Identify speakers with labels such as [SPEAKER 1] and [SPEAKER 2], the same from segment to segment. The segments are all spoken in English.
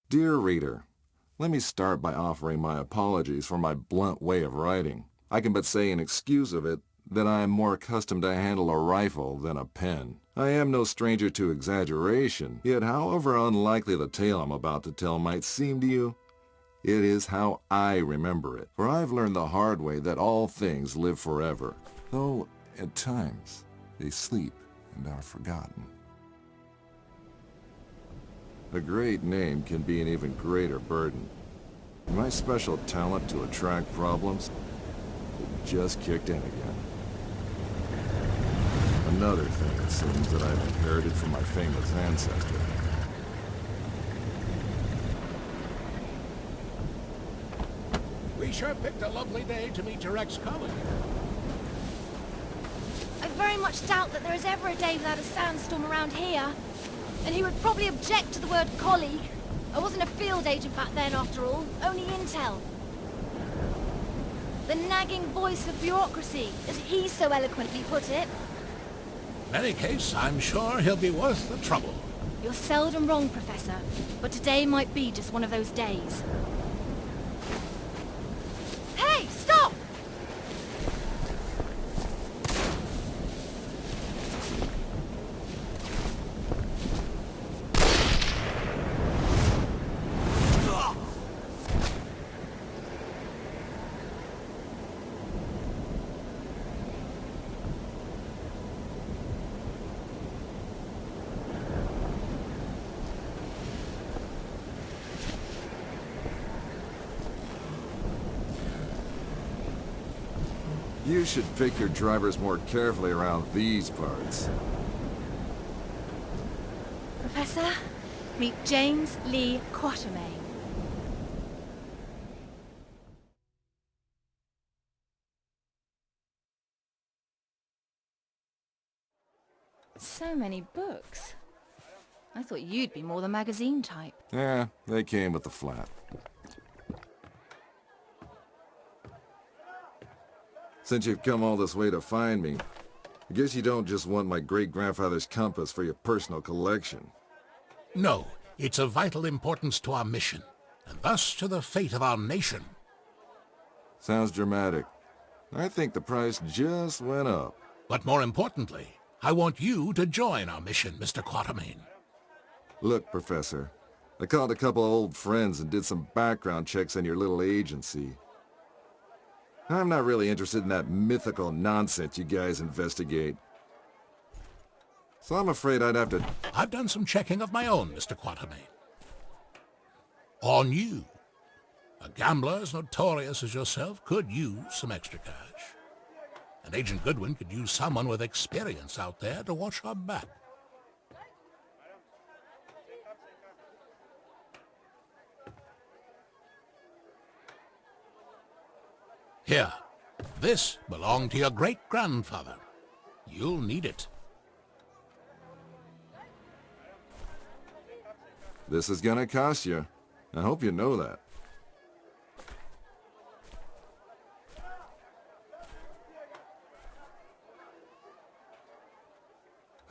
[SPEAKER 1] Dear reader, let me start by offering my apologies for my blunt way of writing. I can but say in excuse of it that I am more accustomed to handle a rifle than a pen. I am no stranger to exaggeration, yet however unlikely the tale I'm about to tell might seem to you, it is how I remember it. For I've learned the hard way that all things live forever, though at times they sleep and are forgotten. A great name can be an even greater burden. My special talent to attract problems, it just kicked in again. Another thing, it seems, that I've inherited from my famous ancestor.
[SPEAKER 2] We sure picked a lovely day to meet your ex-colleague.
[SPEAKER 3] I very much doubt that there is ever a day without a sandstorm around here. And he would probably object to the word colleague. I wasn't a field agent back then, after all. Only intel. The nagging voice of bureaucracy, as he so eloquently put it.
[SPEAKER 2] In any case, I'm sure he'll be worth the trouble.
[SPEAKER 3] You're seldom wrong, Professor. But today might be just one of those days. Hey, stop!
[SPEAKER 1] You should pick your drivers more carefully around these parts.
[SPEAKER 3] Professor, meet James Lee Quatermain. So many books. I thought you'd be more the magazine type.
[SPEAKER 1] Yeah, they came with the flat. Since you've come all this way to find me, I guess you don't just want my great-grandfather's compass for your personal collection.
[SPEAKER 2] No, it's of vital importance to our mission, and thus to the fate of our nation.
[SPEAKER 1] Sounds dramatic. I think the price just went up.
[SPEAKER 2] But more importantly, I want you to join our mission, Mr. Quatermain.
[SPEAKER 1] Look, Professor, I called a couple of old friends and did some background checks on your little agency. I'm not really interested in that mythical nonsense you guys investigate. So I'm afraid I'd have to...
[SPEAKER 2] I've done some checking of my own, Mr. Quatermain. On you. A gambler as notorious as yourself could use some extra cash. And Agent Goodwin could use someone with experience out there to watch our back. Here, this belonged to your great-grandfather. You'll need it.
[SPEAKER 1] This is gonna cost you. I hope you know that.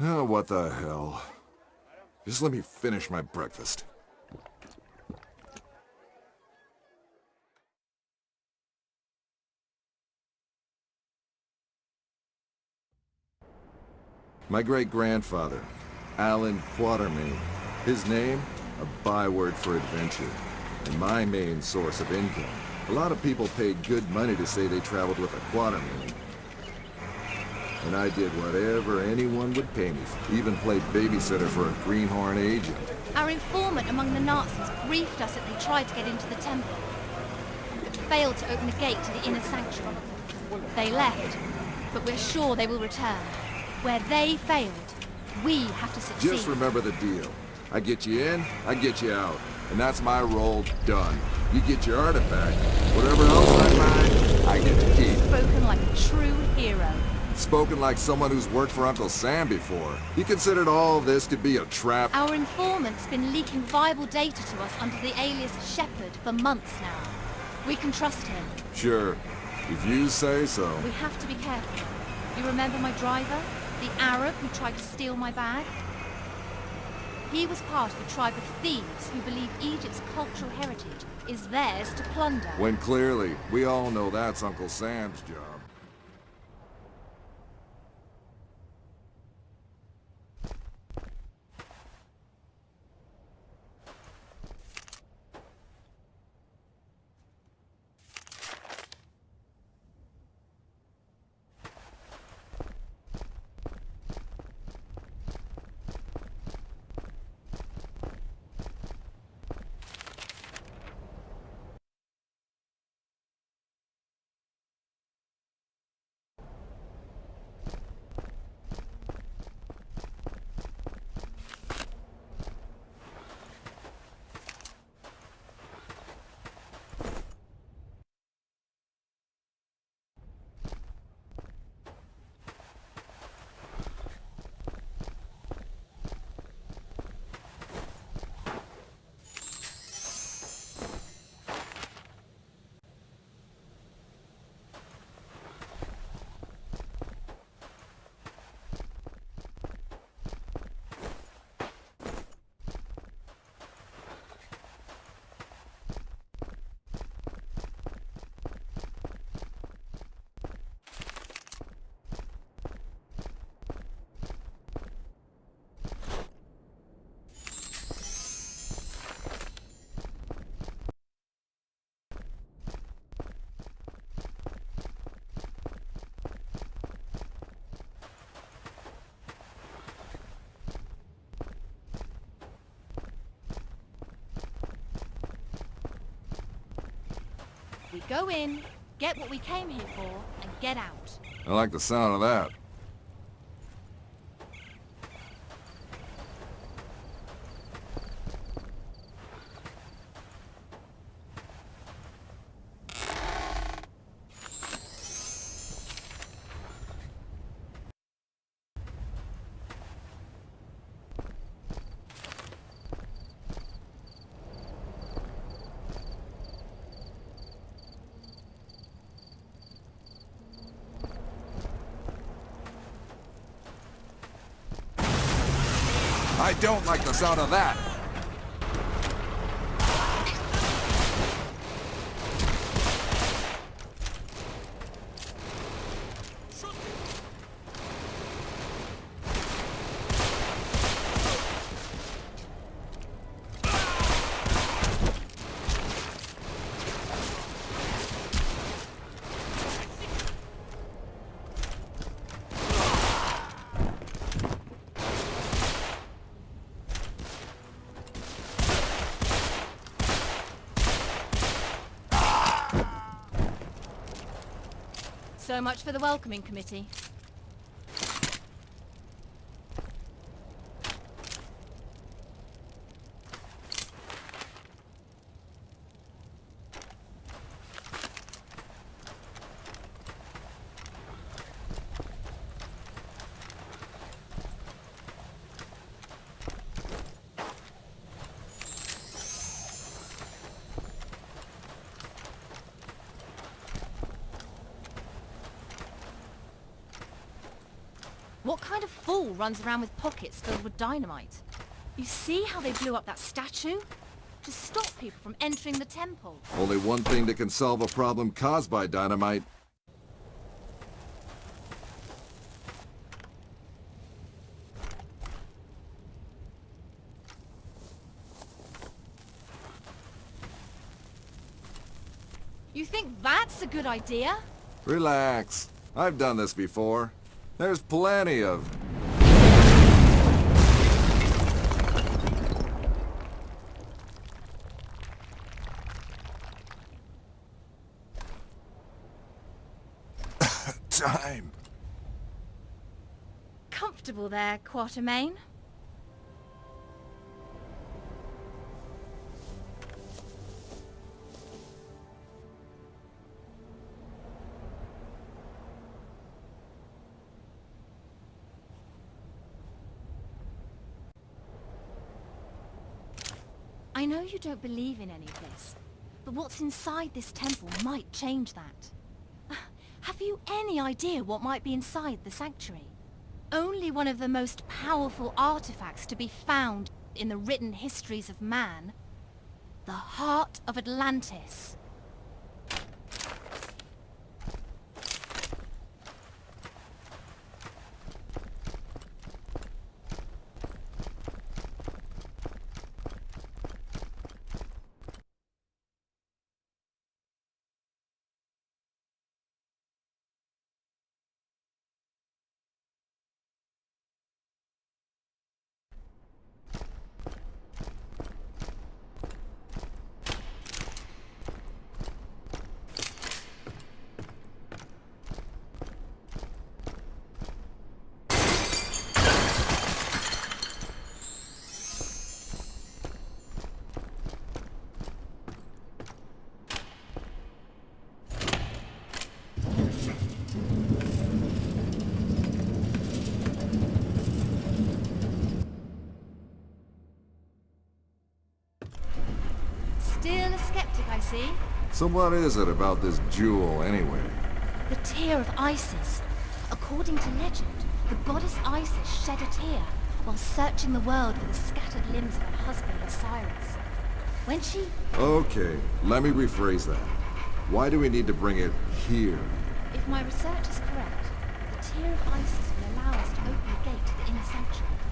[SPEAKER 1] Oh, what the hell. Just let me finish my breakfast. My great-grandfather, Alan Quatermain. His name, a byword for adventure, and my main source of income. A lot of people paid good money to say they traveled with a Quatermain. And I did whatever anyone would pay me for. Even played babysitter for a greenhorn agent.
[SPEAKER 3] Our informant among the Nazis briefed us that they tried to get into the temple, but failed to open a gate to the inner sanctuary. They left, but we're sure they will return. Where they failed, we have to succeed.
[SPEAKER 1] Just remember the deal. I get you in, I get you out. And that's my role done. You get your artifact. Whatever else I find, I get to keep.
[SPEAKER 3] Spoken like a true hero.
[SPEAKER 1] Spoken like someone who's worked for Uncle Sam before. He considered all this to be a trap.
[SPEAKER 3] Our informant's been leaking viable data to us under the alias Shepherd for months now. We can trust him.
[SPEAKER 1] Sure. If you say so.
[SPEAKER 3] We have to be careful. You remember my driver? The Arab who tried to steal my bag? He was part of a tribe of thieves who believe Egypt's cultural heritage is theirs to plunder.
[SPEAKER 1] When clearly, we all know that's Uncle Sam's job.
[SPEAKER 3] We go in, get what we came here for, and get out.
[SPEAKER 1] I like the sound of that. I don't like the sound of that.
[SPEAKER 3] So much for the welcoming committee. What kind of fool runs around with pockets filled with dynamite? You see how they blew up that statue? To stop people from entering the temple.
[SPEAKER 1] Only one thing that can solve a problem caused by dynamite.
[SPEAKER 3] You think that's a good idea?
[SPEAKER 1] Relax. I've done this before. There's plenty of... time.
[SPEAKER 3] Comfortable there, Quatermain? I know you don't believe in any of this, but what's inside this temple might change that. Have you any idea what might be inside the sanctuary? Only one of the most powerful artifacts to be found in the written histories of man, the heart of Atlantis. Still a skeptic, I see.
[SPEAKER 1] So what is it about this jewel, anyway?
[SPEAKER 3] The tear of Isis. According to legend, the goddess Isis shed a tear while searching the world for the scattered limbs of her husband Osiris. When she...
[SPEAKER 1] Okay, let me rephrase that. Why do we need to bring it here?
[SPEAKER 3] If my research is correct, the tear of Isis will allow us to open the gate to the inner sanctuary.